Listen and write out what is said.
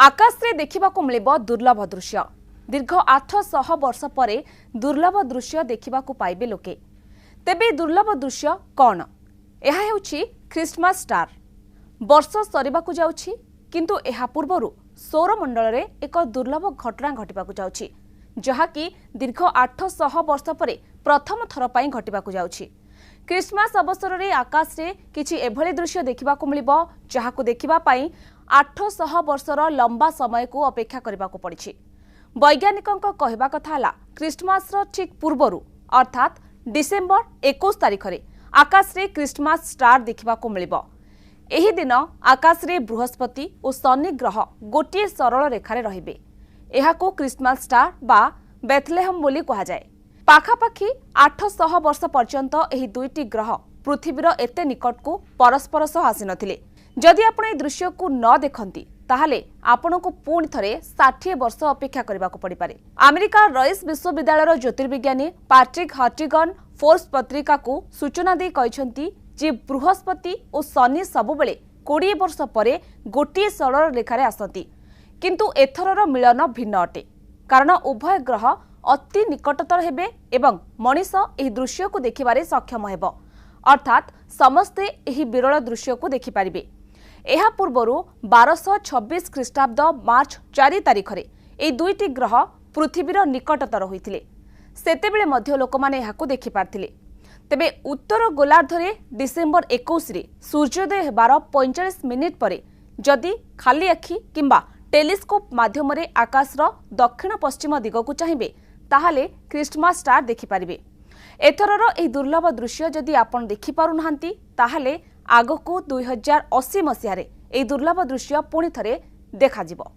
आकाश रे देखिबाकू मिलिबो दुर्लभ दृश्य। दीर्घ 800 वर्ष पर दुर्लभ दृश्य देखिबाकू पाइबे लोके। तेबे दुर्लभ दृश्य कौन? यह हेउछि क्रिसमस स्टार। वर्ष सरिबाकू जाउछि किंतु एहा पूर्वरु सौरमंडल रे एक दुर्लभ घटना घटिबाकू जाउछि, जहाकी दीर्घ 800 वर्ष पर प्रथम थर पई घटिबाकू जाउछि। क्रिसमस अवसर रे आकाश रे किछि एभली दृश्य देखिबाकू मिलिबो जहाकू देखिबा पई 800 वर्षर लंबा समय को अपेक्षा करबाकू पड़िछि। वैज्ञानिकंक कहबा कथा हला क्रिसमस रो ठीक पूर्वरु अर्थात डिसेंबर 21 तारिख रे आकाश रे क्रिसमस स्टार देखिबाकू मिलिबो। एही दिन आकाश रे बृहस्पति और शनि ग्रह गोटे सरल रेखारे रहिबे। एहाको क्रिसमस स्टार बा बेथलेहम बोली कहा जाए। पाखापाखि 800 वर्ष पर्यंत एही दुईटी ग्रह पृथ्वीर एते निकट को परस्पर सह आसी नथिले। जदि आपण ए दृश्य को न देखंती ताहले आपण को पुणी थरे 60 वर्ष अपेक्षा करबाकू पड़ी पारे। अमेरिका रईस विश्वविद्यालय ज्योतिर्विज्ञानी पैट्रिक हर्टिगन फोर्ब्स पत्रिका को सूचना दे कहिसंती जे बृहस्पति और शनि सबुबेले 20 वर्ष पर गोटे सरल रेखारे आसती, किंतु एथरर मिलन भिन्न अटे कारण उभय ग्रह अति निकटतर हेबे एवं मनीष एही दृश्य को देखिबारे सक्षम हेबो, अर्थात समस्ते एही विरल दृश्य को देखि पारिबे। एहा पूर्वरु 1226 ख्रीष्टाब्द मार्च 4 तारिख रे एही दुईटी ग्रह पृथ्वीर निकटतर होइथिले। सेतेबेले मध्य लोकमाने एहाकू देखि पारथिले। तेबे उत्तर गोलार्ध रे डिसेंबर 21 रे सूर्योदय हेबार 45 मिनिट परे जदि खाली आखि किंबा टेलीस्कोप माध्यम रे आकाशर दक्षिण पश्चिम दिग को चाहिए ताहले क्रिसमस स्टार देखि पारिबे। एथरर एही दुर्लभ दृश्य जदि आपण देखि पारु नाहंती ताहले आगको 2080 मसिया रे एही दुर्लभ दृश्य पुणी थरे देखा जिवो।